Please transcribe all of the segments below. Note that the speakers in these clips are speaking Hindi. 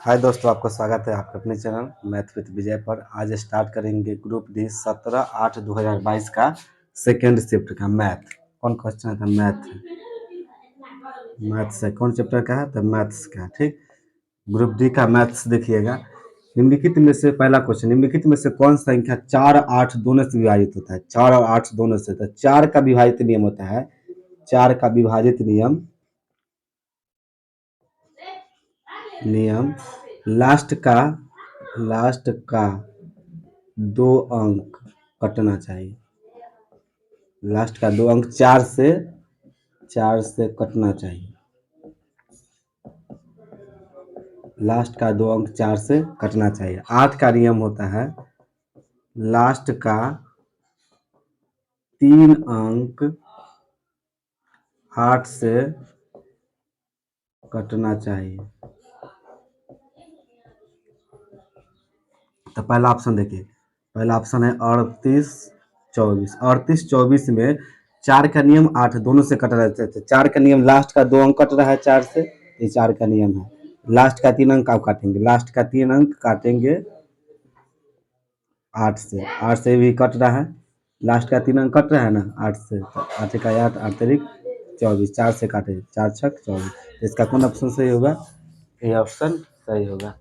हाय दोस्तों, आपका स्वागत है आपके अपने चैनल मैथ विद विजय पर। आज स्टार्ट करेंगे ग्रुप डी 17/8/2022 का सेकेंड शिफ्ट का मैथ। कौन क्वेश्चन है? मैथ से कौन चैप्टर का है? तो मैथ्स का। ठीक, ग्रुप डी का मैथ्स देखिएगा। निम्नलिखित में से पहला क्वेश्चन, निम्नलिखित में से कौन संख्या 4 8 दोनों से विभाजित होता है? 4 और 8 दोनों से। तो 4 का विभाजित नियम होता है, 4 का विभाजित नियम लास्ट का 2 अंक कटना चाहिए। लास्ट का 2 अंक 4 से कटना चाहिए। लास्ट का 2 अंक 4 से कटना चाहिए। 8 का नियम होता है लास्ट का 3 अंक 8 से कटना चाहिए। तो पहला ऑप्शन देखिए, पहला ऑप्शन है 38 24। 38 24 में 4 का नियम 8 दोनों से कट रहा है। 4 का नियम लास्ट का 2 अंक कट रहा है 4 से, ये 4 का नियम है। लास्ट का 3 अंक आप काटेंगे, लास्ट का 3 अंक काटेंगे 8 से, 8 से भी कट रहा है। लास्ट का 3 अंक कट रहा है ना 8 से, तो 8 का 8 8 तारीख 24, 4 से काटे 4 छक 24। इसका कौन ऑप्शन सही होगा? ये ऑप्शन सही होगा।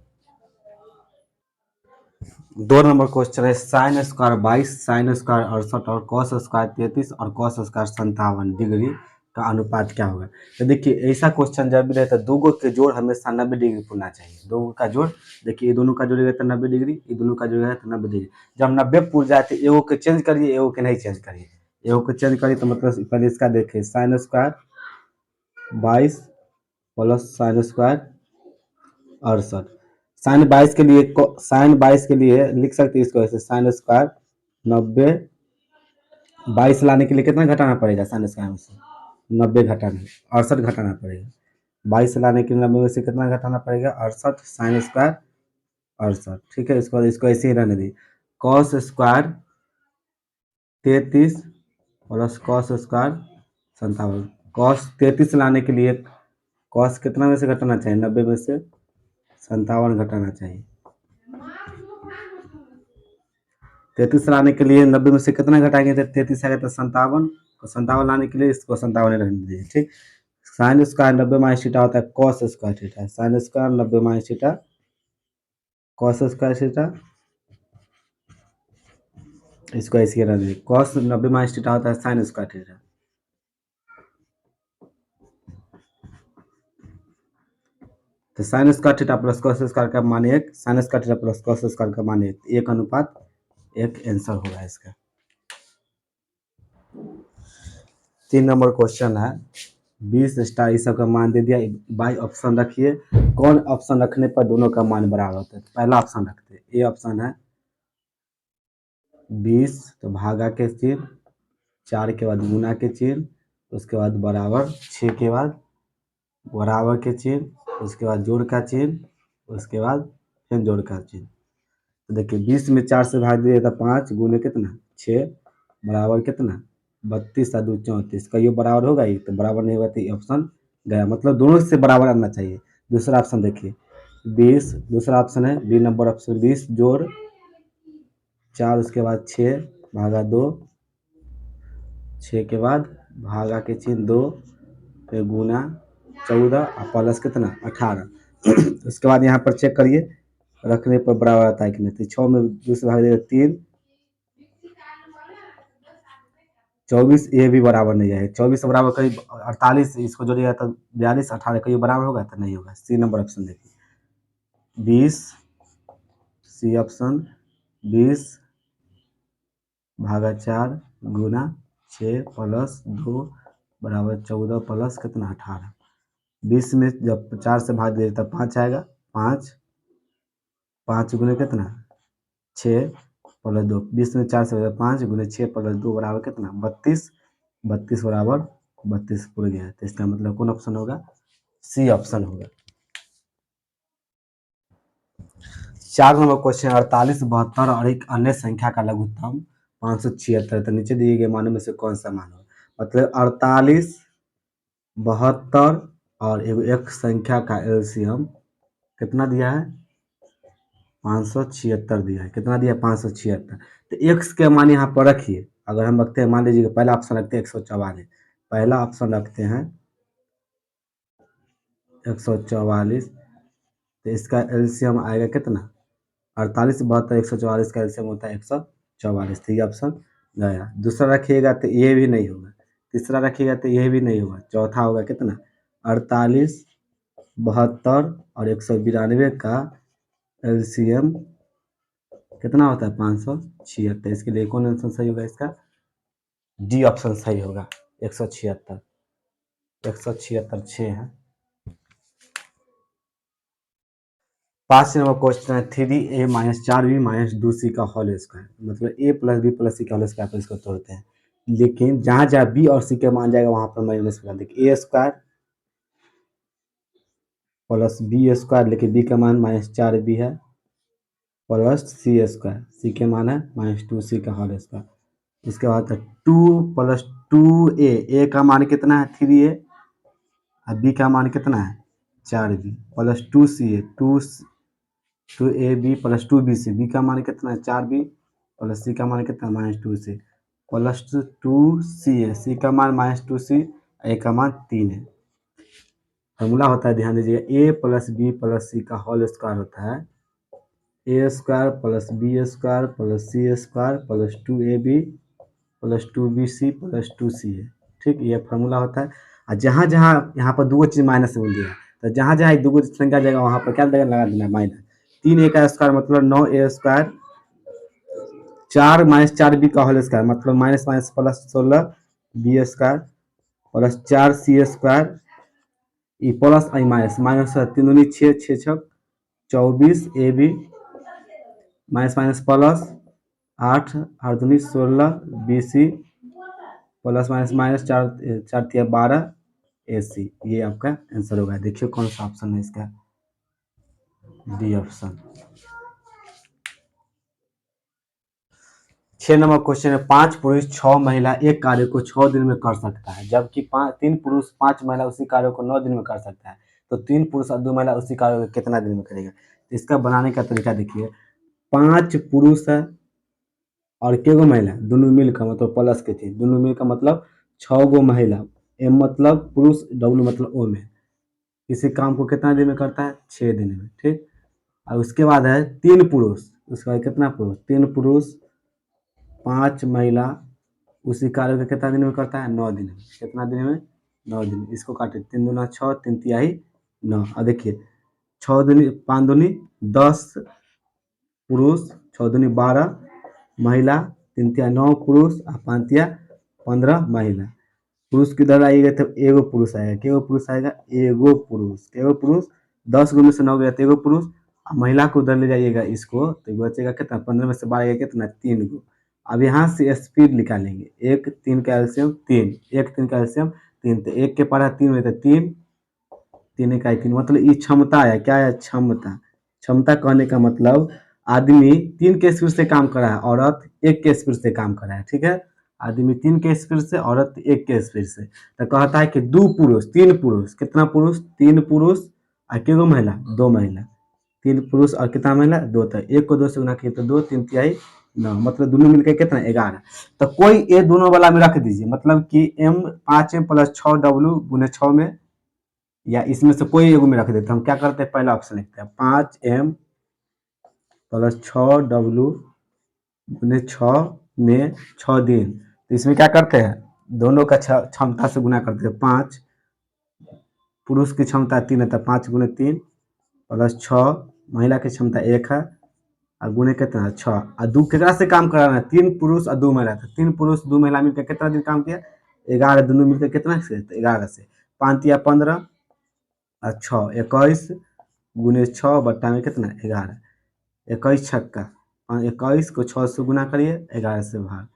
2 नंबर क्वेश्चन है साइन स्क्वायर 22, साइन स्क्वायर 68 और कॉस स्क्वायर 33 और कॉस स्क्वायर 57 डिग्री का अनुपात क्या होगा? तो देखिए, ऐसा क्वेश्चन जब भी रहता है दो गो के जोड़ हमेशा 90 डिग्री होना चाहिए। दो गो का जोड़, देखिए ये दोनों का जोड़ रहता है 90 डिग्री, ये दोनों का जोड़ रहता है 90 डिग्री। जब 90 पूर जाए तो एगो के चेंज करिए, एगो के नहीं चेंज करिए। एगो के चेंज करिए तो मतलब पहले इसका देखिए, sine square 22 plus sine square 68। Sine 22 के लिए लिख सकते हैं इसको ऐसे, साइन स्क्वायर 90, 22 लाने के लिए कितना घटाना पड़ेगा? साइन स्क्वायर में से 90 घटाना, 68 घटाना पड़ेगा। 22 लाने के लिए 90 में से कितना घटाना पड़ेगा? 68, साइन स्क्वायर 68। ठीक है, इसको ऐसे ही रहने दी। Cos square 33 plus cos square 57। Cos 33 लाने के लिए कॉस कितना में से घटाना चाहिए? 90 में से 57 घटाना चाहिए। 33 लाने के लिए 90 में से कितना घटाएंगे? तो 33 आएगा तो 57, और 57 लाने के लिए इसको 57 रहने दीजिए। ठीक, साइन स्क्वायर 90 माइनस थीटा होता है cos square theta. Sine square 90 minus theta cos square theta, इसको ऐसे रहने दीजिए। कॉस 90 माइनस थीटा होता है साइन स्क्वायर थीटा। तो sine square theta plus cos square का मान 1, sine square theta plus cos square का मान 1 अनुपात 1 आंसर होगा इसका। 3 नंबर क्वेश्चन है 20 स्टार इस सब का मान दे दिया, बाई ऑप्शन रखिए। कौन ऑप्शन रखने पर दोनों का मान बराबर होता है? तो पहला ऑप्शन रखते हैं, ए ऑप्शन है 20 तो भागा के चिन्ह, 4 के बाद गुना के चिन्ह, उसके बाद बराबर, 6 के बाद बराबर के चिन्ह, उसके बाद जोड़ का चिन्ह, उसके बाद फिर जोड़ का चिन्ह। तो देखिए 20 में 4 से भाग दिया था 5 गुने कितना 6 बराबर कितना 32 और 2 34। का ये बराबर होगा? ये तो बराबर नहीं होगा, तो ये ऑप्शन गया, मतलब दोनों से बराबर आना चाहिए। दूसरा ऑप्शन देखिए 20, दूसरा ऑप्शन है बी नंबर ऑप्शन, 20 जोड़ 4 उसके बाद 6 भागा 2, 6 के बाद भागा के चिन्ह 2, फिर गुना 14 और प्लस कितना 18। उसके बाद यहाँ पर चेक करिए रखने पर बराबर आता है कि नहीं। तो 6 में 2 से भाग देगा 3, 24 ये भी बराबर नहीं है। 24 से बराबर करीब 48, इसको जोड़िएगा तो 42, 18 कहीं बराबर होगा? तो नहीं होगा। सी नंबर ऑप्शन देखिए 20, सी ऑप्शन 20 भागा 4 गुना 6 प्लस 2 बराबर 14 प्लस कितना 18। 20 में जब 4 से भाग दे तब 5 आएगा, 5 5 गुने कितना 6 प्लस 2, 20 में 4 से 5 गुने 6 प्लस 2 बराबर कितना 32, 32 बराबर 32 पूरा गया। तो इसका मतलब कौन ऑप्शन होगा? सी ऑप्शन होगा। 4 नंबर क्वेश्चन 48 72 और एक अन्य संख्या का लघुत्तम 576, तो नीचे दिए गए मानों में से कौन सा मान होगा? मतलब 48 72 और एक संख्या का एलसीएम कितना दिया है 576 दिया है। कितना दिया 576। तो एक्स के मान यहाँ पर रखिए। अगर हम रखते हैं, मान लीजिए पहला ऑप्शन रखते हैं 144, पहला ऑप्शन रखते हैं 144, तो इसका एलसीएम आएगा कितना 48 72 144 का एलसीएम होता है 144। तो ये ऑप्शन गया। दूसरा रखिएगा तो ये भी नहीं होगा, तीसरा रखिएगा तो ये भी नहीं होगा, चौथा होगा कितना 48 72 और 192 का एलसीएम कितना होता है 576। इसके लिए कौन आंसर सही होगा इसका, डी ऑप्शन सही होगा 176। 176 6 है। 5 नंबर क्वेश्चन है 3a minus 4b minus 2c का होल स्क्वायर, मतलब a plus B plus C का होल स्क्वायर पर इसको तोड़ते हैं। लेकिन जहां जहां b और c के मान जाएगा वहां पर माइनस बना देखिए, a square plus B square, लेकिन b का मान -4b है, प्लस सी स्क्वायर, सी के मान है -2c का होल स्क्वायर। इसके बाद 2 प्लस 2a, a का मान कितना है 3a और b का मान कितना है 4b, plus 2ca 2ab plus 2bc, b का मान कितना है 4b प्लस c का मान कितना है -2c, प्लस 2ca, c का मान -2c, a का मान 3 है। फॉर्मूला होता है, ध्यान दीजिएगा, a plus B plus C का होल स्क्वायर होता है A square plus B square plus C square plus 2ab plus 2bc plus 2ca। ठीक, ये फार्मूला होता है। और जहाँ जहाँ यहाँ पर दो चीज़ माइनस बोल दिया, तो जहाँ जहाँ दो संख्या जाएगा वहाँ पर क्या लगा देना माइनस। 3a का स्क्वायर मतलब 9a स्क्वायर, 4 माइनस 4b का होल स्क्वायर मतलब minus minus plus 16b square plus 4c square, E plus I minus minus 3 दूनी 6 6 छक 24ab माइनस माइनस प्लस 8 8 दूनी 16bc प्लस माइनस माइनस 4 4 तिया 12ac। ये आपका आंसर होगा। देखिए कौन सा ऑप्शन है इसका, डी ऑप्शन। 6 नंबर क्वेश्चन है 5 पुरुष 6 महिला एक कार्य को 6 दिन में कर सकता है, जबकि 3 पुरुष 5 महिला उसी कार्य को 9 दिन में कर सकता है। तो 3 पुरुष और 2 महिला उसी कार्य को कितना दिन में करेगा। तो इसका बनाने का तरीका देखिए, 5 पुरुष है और के गो महिला, दोनों मिलकर मतलब प्लस के थी, दोनों मिलकर मतलब 6 गो महिला, एम मतलब पुरुष, डब्ल्यू मतलब ओ में, किसी काम को कितना दिन में करता है 6 दिन में। ठीक, और उसके बाद है 3 पुरुष, उसके बाद कितना पुरुष 3 पुरुष 5 महिला उसी कार्य को कितना दिन में करता है 9 दिन में। कितना दिन में 9 दिन। इसको काटे 3 दूना 6 3 तिहाई 9। और देखिए 6 दूनी 5 दूनी 10 पुरुष, 6 दूनी 12 महिला, 3 तिया 9 पुरुष और 5 तिया 15 महिला। पुरुष किधर आइएगा तो एगो पुरुष आएगा, केगो पुरुष आएगा एगो पुरुष, केगो पुरुष 10 गो में से 9 गया तो एगो पुरुष। महिला को उधर ले जाइएगा इसको तो बचेगा कितना 15 में से 12 गया कितना 3 गो। अब यहाँ से स्पीड निकालेंगे, 1 3 का एलसीएम 3, 1 3 का एलसीएम 3, तो 1 के पढ़ा 3 में तो 3 3 इकाई 3, मतलब ये क्षमता है। क्या है क्षमता। क्षमता कहने का मतलब आदमी 3 के स्पीड से काम कर रहा है, औरत 1 के स्पीड से काम कर रहा है। ठीक है, आदमी 3 के स्पीड से, औरत 1 के स्पीड से। तो कहता है कि 2 पुरुष 3 पुरुष, कितना पुरुष 3 पुरुष और कितनी महिला 2 महिला, 3 पुरुष और कितना महिला 2, तो 1 को 2 से गुना किए तो 2 3 तिहाई 9, मतलब दोनों मिलकर कितना 11। तो कोई ए दोनों वाला में रख दीजिए, मतलब कि m 5m प्लस 6w गुने 6 में, या इसमें से कोई एगो में रख देते हैं। हम क्या करते हैं पहला ऑप्शन लिखते हैं 5m प्लस 6w गुने 6 में 6 दिन। तो इसमें क्या करते हैं दोनों का क्षमता से गुना करते हैं। 5 पुरुष की क्षमता 3 है तो 5 गुने 3 प्लस 6 महिला की क्षमता 1 है और गुने कितना 6 और 2 केकरा से काम कराना है 3 पुरुष और 2 महिला। तो 3 पुरुष 2 महिला मिलकर कितना दिन काम किया 11, दोनों मिलकर कितना से 11 से 5 या 15 और 6 21 गुने 6 बट्टा में कितना 11, 21 छक्का 21 को 6 से गुना करिए 11 से भाग,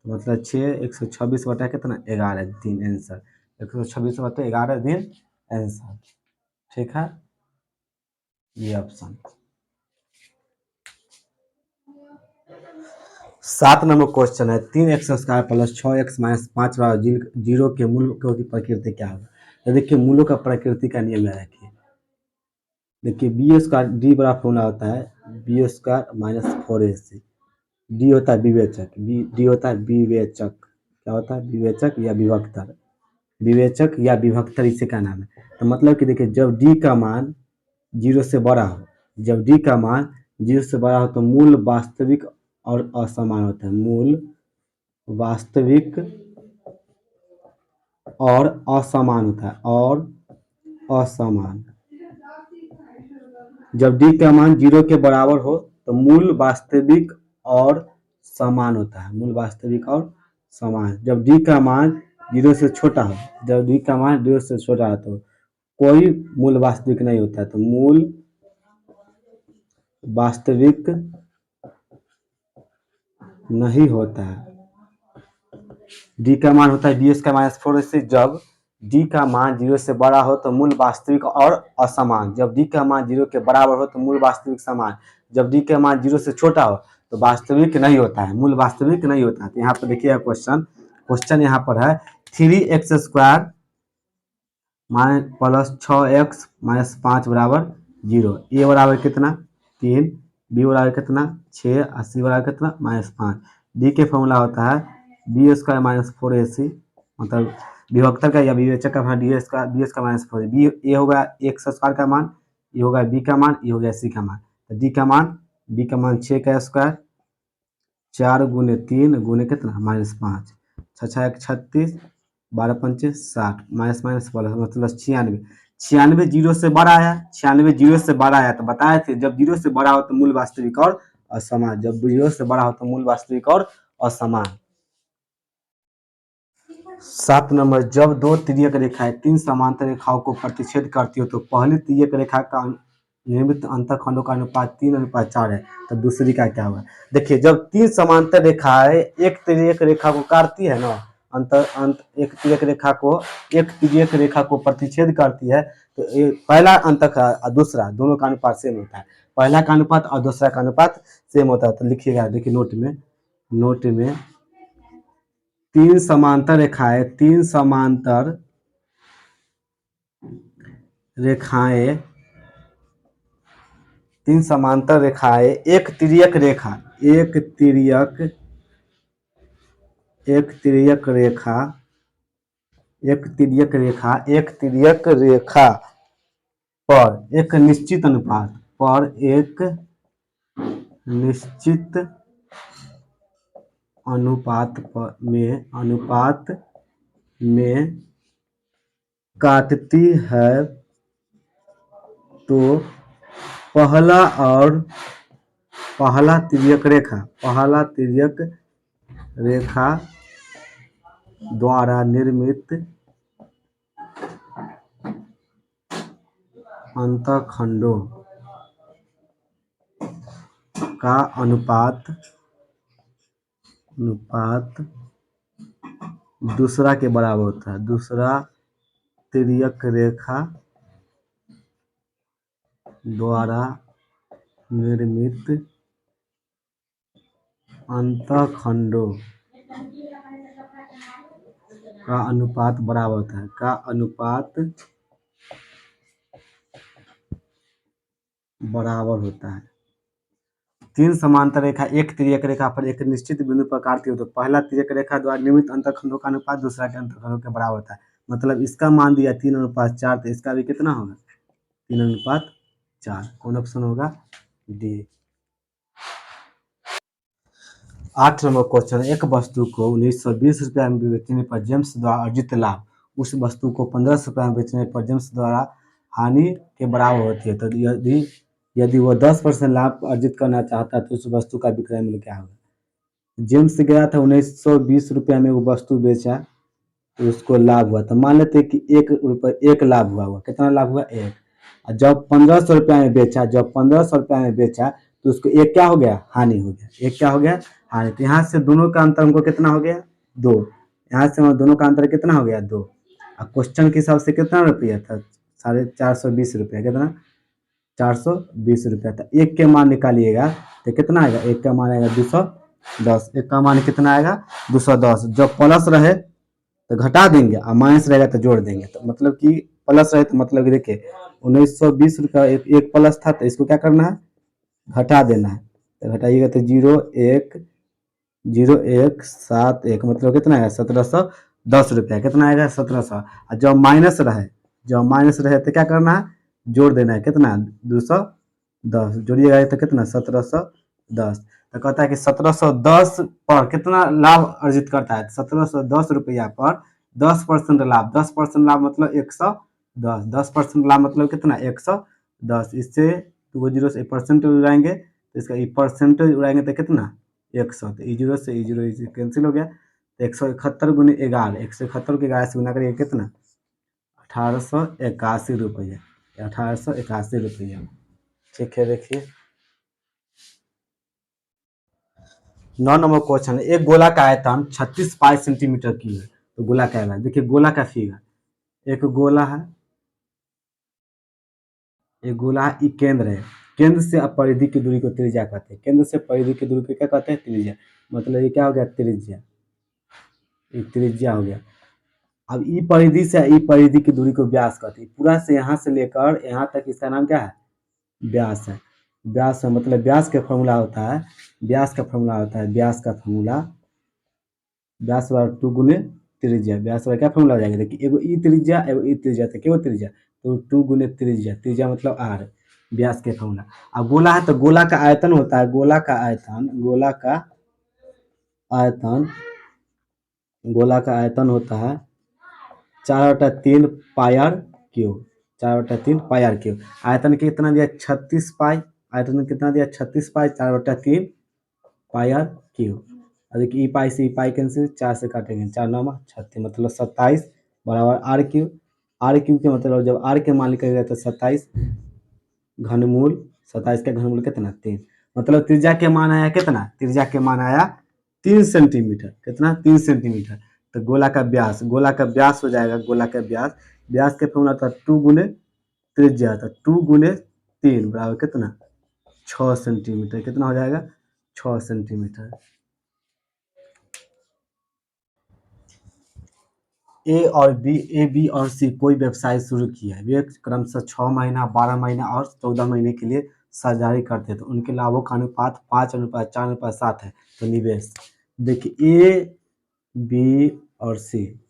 तो मतलब 6 126 बटा कितना 11 दिन आंसर, 126 बटा 11 दिन आंसर। ठीक है, ये ऑप्शन। 7 नंबर क्वेश्चन है 3x square plus 6x minus 5 zero के मूल की प्रकृति क्या होगा। तो देखिए मूलों का प्रकृति का नियम याद रखिए, देखिए बी स्क्वायर डी बड़ा फॉर्मूला होता है B square minus 4ac। D होता है विवेचक, डी होता है विवेचक, क्या होता है विवेचक या विभक्तर, विवेचक या विभक्तर इसी का नाम है। तो मतलब कि देखिए जब डी का मान 0 से बड़ा हो, जब डी का मान 0 से बड़ा हो तो मूल वास्तविक और असमान होता है, मूल वास्तविक और असमान होता है, और असमान। जब डी का मान 0 के बराबर हो तो मूल वास्तविक और समान होता है, मूल वास्तविक और समान। जब डी का मान 0 से छोटा हो, जब डी का मान 0 से छोटा हो तो कोई मूल वास्तविक नहीं होता है, तो मूल वास्तविक नहीं होता है। डी का मान होता है बी स्क्वायर माइनस 4ac। जब डी का मान 0 से बड़ा हो तो मूल वास्तविक और असमान। जब डी का मान 0 के बराबर हो तो मूल वास्तविक समान। जब डी का मान 0 से छोटा हो तो वास्तविक नहीं होता है, मूल वास्तविक नहीं होता है। तो यहाँ पर देखिए क्वेश्चन, क्वेश्चन यहाँ पर है 3x square plus 6x minus 5 बराबर 0। ए बराबर कितना 3, बी बराबर कितना 6 और सी बराबर कितना -5। डी के फॉर्मूला होता है बी स्क्वायर माइनस 4ac, मतलब विभक्तर का या विवेचक का D square B square minus 4। B A होगा एक्स स्क्वायर का मान, ये होगा बी का मान, ये हो गया सी का मान। तो डी का मान, बी का मान 6 का स्क्वायर 4 गुने 3 गुने कितना -5, 6 36 12 पंचे 60 माइनस माइनस प्लस मतलब 96। 96 0 से बड़ा आया, 96 0 से बड़ा आया तो बताए थे जब 0 से बड़ा हो तो मूल वास्तविक और असमान, जब 0 से बड़ा हो तो मूल वास्तविक और असमान। 7 नंबर, जब दो तिर्यक रेखाएं 3 समांतर रेखाओं को प्रतिच्छेद करती हो तो पहली तिर्यक रेखा का निर्मित अंतःखंडों का अनुपात 3:4 है, तो दूसरी का क्या होगा। देखिए जब 3 समांतर रेखाएं एक तिर्यक रेखा को काटती है ना, एक तिर्यक रेखा को, एक तिर्यक रेखा को प्रतिच्छेद करती है तो पहला अंतः और दूसरा दोनों का अनुपात सेम होता है, पहला का अनुपात और दूसरा का अनुपात सेम होता है। तो लिखिएगा, देखिए नोट में, नोट में 3 समांतर रेखाएं, 3 समांतर रेखाएं, 3 समांतर रेखाएं एक तिर्यक रेखा, एक तिर्यक, एक तिर्यक रेखा, एक तिर्यक रेखा, एक तिर्यक रेखा पर एक निश्चित अनुपात, पर एक निश्चित अनुपात में, अनुपात में काटती है तो पहला और पहला तिर्यक रेखा, पहला तिर्यक रेखा द्वारा निर्मित अंतःखंडों का अनुपात, अनुपात दूसरा के बराबर होता है, दूसरा तिर्यक रेखा द्वारा निर्मित अंतःखंडों का अनुपात बराबर होता है, का अनुपात बराबर होता है। 3 समांतर रेखा एक तिर्यक रेखा पर एक निश्चित बिंदु पर काटती हो तो पहला तिर्यक रेखा द्वारा निर्मित अंतःखंडों का अनुपात दूसरा के अंतःखंडों के बराबर होता है। मतलब इसका मान दिया 3:4, तो इसका भी कितना होगा 3:4। कौन ऑप्शन होगा, डी। 8 नंबर क्वेश्चन, एक वस्तु को 1920 रुपया में बेचने पर जेम्स द्वारा अर्जित लाभ उस वस्तु को 1500 रुपया में बेचने पर जेम्स द्वारा हानि के बराबर होती है। तो यदि यदि वह 10% लाभ अर्जित करना चाहता है तो उस वस्तु का विक्रय मूल्य क्या होगा। जेम्स गया था 1920 रुपया में वो वस्तु बेचा तो उसको लाभ हुआ, तो मान लेते कि 1 लाभ हुआ, कितना लाभ हुआ 1। और जब 1500 रुपया में बेचा, जब 1500 रुपया में बेचा तो उसको 1 क्या हो गया, हानि हो गया, 1 क्या हो गया, हानि। तो यहाँ से दोनों का अंतर हमको कितना हो गया 2, यहाँ से दोनों का अंतर कितना हो गया 2। और क्वेश्चन के हिसाब से कितना रुपया था 420 रुपया, कितना 420 रुपया था। 1 के मान निकालिएगा तो कितना आएगा, 1 का मान आएगा 210, 1 का मान कितना आएगा 210। जब प्लस रहे तो घटा देंगे और माइनस रहेगा तो जोड़ देंगे, तो मतलब कि प्लस रहे तो मतलब कि देखिए ₹1920 एक प्लस था, तो इसको क्या करना है, घटा देना है। तो घटाइएगा तो 0,1,0,1,7,1 मतलब कितना है, ₹1710। कितना आएगा, 1700। और जब माइनस रहे तो क्या करना है, जोड़ देना है। कितना, 210 जोड़िएगा तो कितना, 1710। तो कहता है कि 1710 पर कितना लाभ अर्जित करता है, 1710 रुपया पर 10% लाभ। 10% लाभ मतलब 110। 10% लाभ मतलब कितना, 110। इससे 2 जीरो से परसेंट उड़ाएंगे, तो इसका परसेंटेज उड़ाएंगे तो कितना, 100। तो जीरो से जीरो कैंसिल हो गया। तो 171 × 11, 171 को 11 से गुना करिए, कितना, 1881 रुपये। 1881 रुपये। ठीक है, देखिए 9 नंबर क्वेश्चन है। एक गोला का आयतन 36 पाई सेंटीमीटर की है, तो गोला क्या है, देखिए गोला का फिगर, एक गोला है, एक गोला है, ये केंद्र है, केंद्र से परिधि की दूरी को त्रिज्या कहते हैं। केंद्र से परिधि की दूरी को क्या कहते हैं, त्रिज्या। मतलब ये क्या हो गया, त्रिज्या, ये त्रिज्या हो गया। अब ई परिधि से ई परिधि की दूरी को व्यास कहते हैं। पूरा से यहाँ से लेकर यहाँ तक इसका नाम क्या है, व्यास है। व्यास है, मतलब व्यास का फॉर्मूला होता है, व्यास का फॉर्मूला होता है, व्यास का फॉर्मूला, व्यास बराबर 2 गुने त्रिज्या। व्यास बराबर क्या फॉर्मूला हो जाएगा, देखिए एगो ई त्रिज्या, एगो ई त्रिज्या, तो क्यों त्रिज्या, तो 2 गुने त्रिज्या, त्रिज्या मतलब r, व्यास के फॉर्मूला। अब गोला है तो गोला का आयतन होता है, गोला का आयतन, गोला का आयतन, गोला का आयतन होता है 4/3 पाई क्यूब, 4/3 पाई क्यूब। आयतन कितना दिया, 36 पाई। आयतन कितना दिया, 36 पाई, 4/3 पाई क्यूब। और देखिए ई पाई से ई पाई कैंसिल, 4 से काटेंगे, 4 9 36 मतलब 27 बराबर आर क्यूब। आर क्यूब के मतलब जब आर के मान लिखेगा तो 27 घनमूल, 27 का घनमूल कितना, 3। मतलब त्रिज्या के मान आया कितना, त्रिज्या के मान आया 3 सेंटीमीटर। कितना, 3 सेंटीमीटर। तो गोला का व्यास, गोला का व्यास हो जाएगा, गोला का व्यास, व्यास के फॉर्मूला था 2 गुने त्रिज्या, था 2 गुने 3 बराबर कितना, 6 सेंटीमीटर। कितना हो जाएगा, 6 सेंटीमीटर। ए बी और सी कोई व्यवसाय शुरू किया है। वे क्रमशः 6 महीना, 12 महीना और 14 महीने के लिए साझेदारी करते हैं। तो उनके लाभों का अनुपात 5:4:7 है। तो निवेश, देखिए ए बी और सी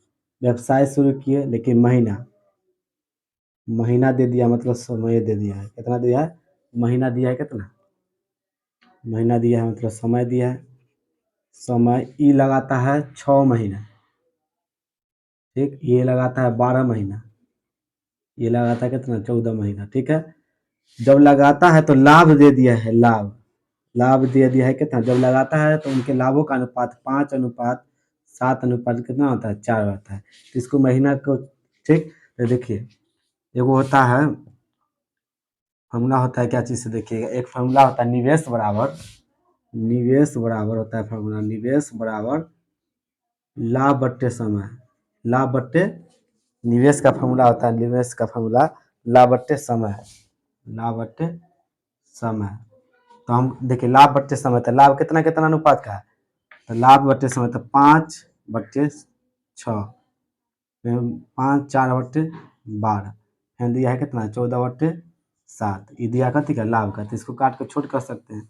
व्यवसाय शुरू किए, लेकिन महीना, महीना दे दिया मतलब समय दे दिया है। कितना दिया है, महीना दिया है, कितना महीना दिया है मतलब समय दिया है। समय ई लगाता है 6 महीना, ठीक, ये लगाता है 12 महीना, ये लगाता है कितना, 14 महीना। ठीक है, जब लगाता है तो लाभ दे दिया है, लाभ, लाभ दे दिया है कितना, जब लगाता है तो उनके लाभों का अनुपात 5:7 अनुपात कितना होता है, 4 होता है। तो इसको महीना को, ठीक, तो देखिए एगो होता है फॉर्मूला, होता है क्या चीज़ से, देखिएगा एक फॉर्मूला होता है निवेश बराबर, निवेश बराबर होता है फॉर्मूला, निवेश बराबर लाभ बट्टे समय, लाभ बट्टे, निवेश का फॉर्मूला होता है, निवेश का फॉर्मूला लाभ बट्टे समय, लाभ बट्टे समय। तो हम देखिए लाभ बट्टे समय, तो लाभ कितना कितना अनुपात का है, तो लाभ बट्टे समय तो 5/6, 5 4/12, फिर दिया है कितना, 14/7। ये दिया कथी का, लाभ का, तो इसको काट के छोट कर सकते हैं,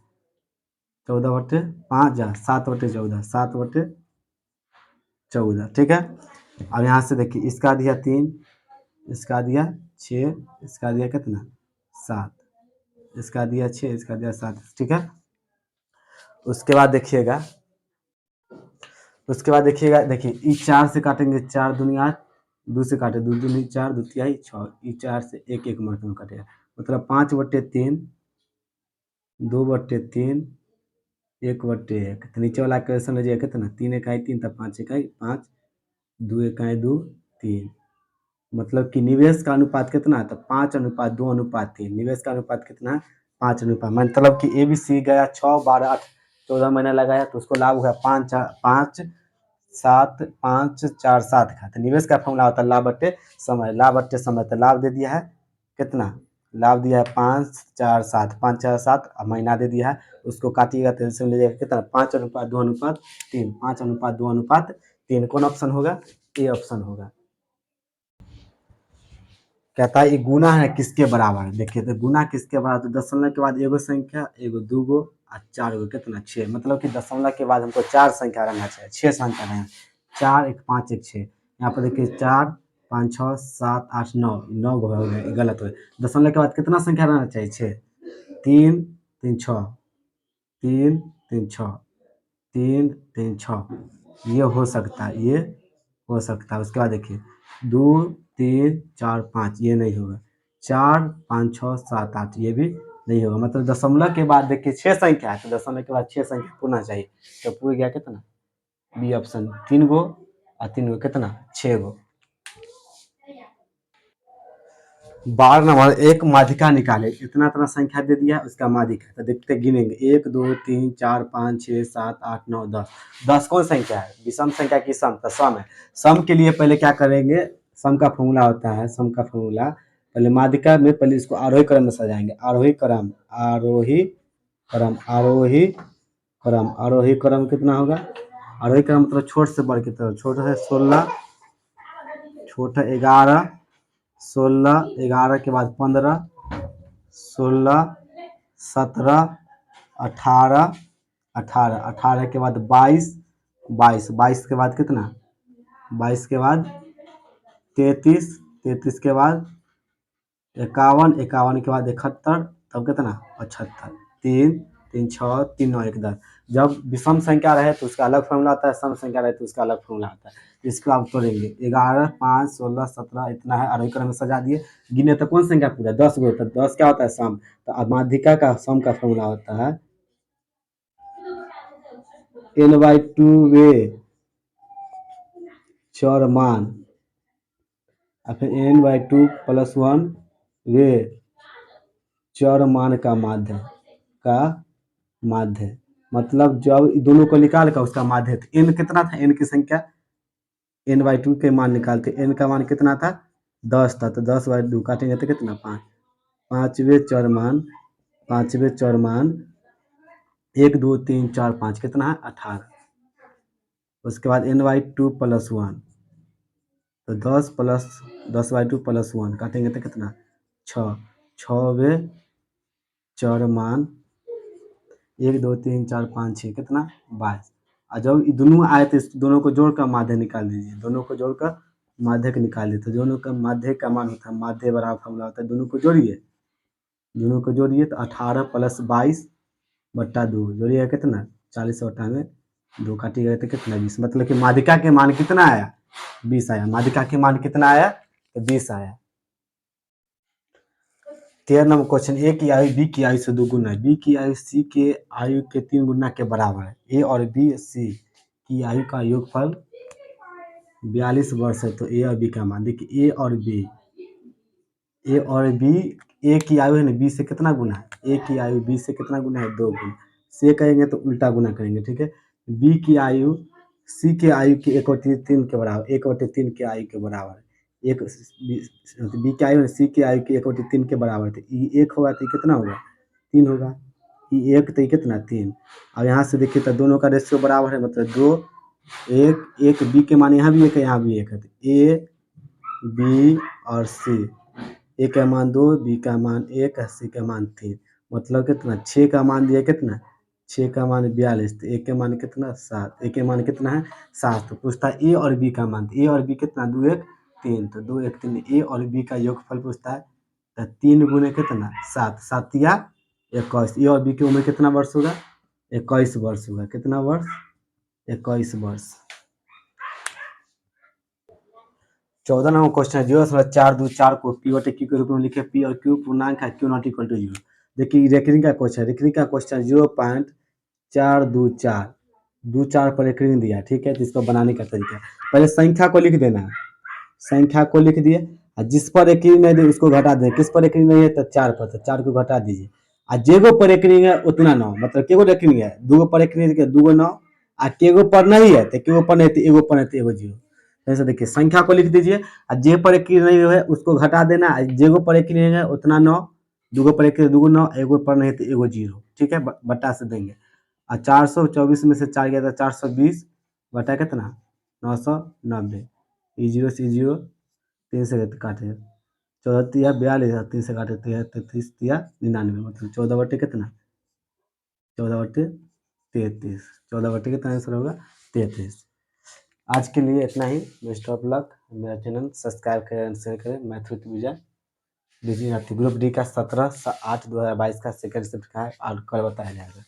14/5 जा 7/14, 7/14। ठीक है, अब यहाँ से देखिए इसका दिया 3, इसका दिया 6, इसका दिया कितना 7, इसका दिया 6, इसका दिया 7। ठीक है, उसके बाद देखिएगा, उसके बाद देखिएगा, देखिए ई 4 से काटेंगे, 4 दूनी 8, 2 से काटे, 2 दूनी 4, 2 तिहाई 6, ई 4 से एक एक मरतबा काटेगा, मतलब 5/3, 2/3, 1/1। तो नीचे वाला क्वेश्चन हो जाएगा कितना, 3 इकाई 3, तब 5 इकाई 5, 2 इकाई 2 3। मतलब कि निवेश का अनुपात कितना है, तो 5:2:3। निवेश का अनुपात कितना है, 5 अनुपात, मतलब कि ए बी सी गया 6 12 8 14 महीना लगाया, तो उसको लाभ हुआ 5 5 7 5 4 7 का। तो निवेश का फॉर्मूला होता है लाभ बट्टे समय, लाभ बट्टे समय, तो लाभ दे दिया है कितना, लाभ दिया है 5 4 7, 5 4 7, महीना दे दिया है, उसको काटिएगा तो इसमें ले जाएगा कितना, 5:2:3, 5:2:3। कौन ऑप्शन होगा, ए ऑप्शन होगा। कहता है ये गुना है किसके बराबर है। देखिए तो गुना किसके बराबर, तो दशमलव के बाद एगो संख्या, एगो दूगो और चार गो, कितना 6, मतलब कि दशमलव के बाद हमको 4 संख्या रहना चाहिए, 6 संख्या नहीं, 4 1 5 1 6। यहाँ पर देखिए 4 5 6 7 8 9, 9 गो हो गए, ये गलत हो गए। दशमलव के बाद कितना संख्या रहना चाहिए, 6, 3 3 6, 3 3 6, 3 3 6, ये हो सकता है, ये हो सकता है। उसके बाद देखिए 2 3 4 5, ये नहीं होगा। 4 5 6 7 8, ये भी नहीं होगा। मतलब दशमलव के बाद देखिए 6 संख्या है, तो दशमलव के बाद 6 संख्या पूरना चाहिए। तो पूर गया कितना, बी ऑप्शन, 3 गो और 3 गो कितना, 6 गो। 12 नंबर, एक माध्यिका निकाले। इतना इतना संख्या दे दिया, उसका माध्यिका तो देखते गिनेंगे, 1 2 3 4 5 6 7 8 9 10। 10 कौन संख्या है, विषम संख्या की सम, तो सम है। सम के लिए पहले क्या करेंगे, सम का फॉर्मूला होता है, सम का फॉर्मूला पहले माध्यिका में, पहले इसको आरोही क्रम में सजाएंगे। आरोही क्रम, आरोही क्रम, आरोही क्रम, आरोही क्रम कितना होगा, आरोही क्रम मतलब छोट से बड़ की तरफ, छोटे से 16, छोटा 11, 16, 11 के बाद 15, 16, 17, 18, 18, 18 के बाद 22, 22, 22 के बाद कितना, 22 के बाद 33, 33 के बाद 51, 51 के बाद 71, तब कितना 75, 3 3 6 3 9 1 10। जब विषम संख्या रहे तो उसका अलग फॉर्मूला आता है, सम संख्या रहे तो उसका अलग फॉर्मूला आता है। इसको आप तोड़ेंगे, 11 5 16 17 इतना है, आरोही क्रम में सजा दिए। गिने तो कौन संख्या पूरा, 10 गो, तो 10 क्या होता है सम, तो माध्यिका का सम का फॉर्मूला होता है n/2 वे चरमान, और फिर n/2 + 1 वे चरमान का माध्य, का माध्य। मतलब जब दोनों को निकाल कर उसका माध्य, तो n कितना था, n की संख्या, n/2 के मान निकालते, n का मान कितना था, 10 था, तो 10/2 काटेंगे तो कितना, 5, पांचवें चरमान, पांचवें चरमान 1 2 3 4 5 कितना है, 18। उसके बाद n/2 + 1, तो 10 प्लस 10/2 + 1 काटेंगे तो कितना, 6, 6वें चरमान 1 2 3 4 5 6 कितना, 22। और जब ये दोनों आए थे, इस दोनों को जोड़कर माध्य निकाल दीजिए, दोनों को जोड़कर माध्य को निकाल दीजिए, तो दोनों का माध्य का मान होता है, माध्य बराबर फॉर्मूला होता है, दोनों को जोड़िए, दोनों को जोड़िए तो 18 + 22/2 जोड़िएगा कितना, 40 और 18 2 काटिएगा तो कितना, 20। मतलब कि माध्यिका के मान कितना आया, 20 आया। माध्यिका के मान कितना आया, तो 20 आया। 13 नंबर क्वेश्चन, ए की आयु बी की आयु से 2 गुना है, बी की आयु सी के आयु के 3 गुना के बराबर है। ए और बी सी की आयु का योगफल 42 वर्ष है, तो ए और बी का मान देखिए, ए और बी, ए और बी, ए की आयु है ना बी से कितना गुना है, ए की आयु बी से कितना गुना है, 2 गुना। से कहेंगे तो उल्टा गुना करेंगे, ठीक है। बी की आयु सी के आयु की 1/3 के बराबर, 1/3 के आयु के बराबर है। एक बी की आयु सी की आयु की 1/3 के बराबर थे, ई 1 होगा तो कितना होगा, 3 होगा, ई 1 तो कितना 3। अब यहाँ से देखिए तो दोनों का रेशियो बराबर है, मतलब 2 1 1, बी के मान यहाँ भी 1 है, यहाँ भी 1 है, तो ए बी और सी, ए का मान 2, बी का मान 1, सी का मान 3। मतलब कितना, 6 का मान दिया कितना, 6 का मान 42, तो ए के मान कितना 7, ए के मान कितना है 7। तो पूछता है ए और बी का मान, ए और बी कितना, 2 1 3, तो 2 1 3, ए और बी का योगफल पूछता है, तो 3 गुने कितना 7, 7 या 21। ए और बी की उम्र कितना वर्ष होगा, 21 वर्ष होगा, कितना वर्ष, 21 वर्ष। 14 नंबर क्वेश्चन है, 0.424 को P/Q के रूप में लिखे, P और Q पूर्णांक है, Q ≠ 0। देखिए रेकरिंग का क्वेश्चन, रेकरिंग का क्वेश्चन 0.424 दो चार पर रेकरिंग दिया, ठीक है। तो इसको बनाने का तरीका, पहले संख्या को लिख देना है, संख्या को लिख दिए, और जिस पर रेकरिंग नहीं है उसको घटा दें, किस पर रेकरिंग नहीं है, तो 4 पर, तो 4 को घटा दीजिए। और जेगो पर रेकरिंग है उतना 9, मतलब केगो रेकरिंग है, 2 पर रेकरिंग है 2 9, और केगो पर नहीं है तो केगो पर नहीं, तो एगो पर नहीं, तो एगो 0। ऐसे देखिए संख्या को लिख दीजिए, और जे पर एक नहीं है उसको घटा देना, जेगो पर एक नहीं है उतना 9, दूगो पर एक 2 9, एगो पर नहीं तो एगो 0, ठीक है, बट्टा से देंगे। और 424 में से 4 गया था, 420 बटा कितना 990, ई 0 से 0 3 से काटे, 14 तिया 42, 3 से काटे 33 तिया 99, मतलब 14 बटे कितना, 14 बटे 33, 14 बटे कितना आंसर होगा, 33। आज के लिए इतना ही। Best of luck. मेरा चैनल सब्सक्राइब करें एंड शेयर करें। मैथ्यू त्रिभुजा ग्रुप डी का 17/8/2022 का सेकंड शिफ्ट का है और कल बताया जाएगा।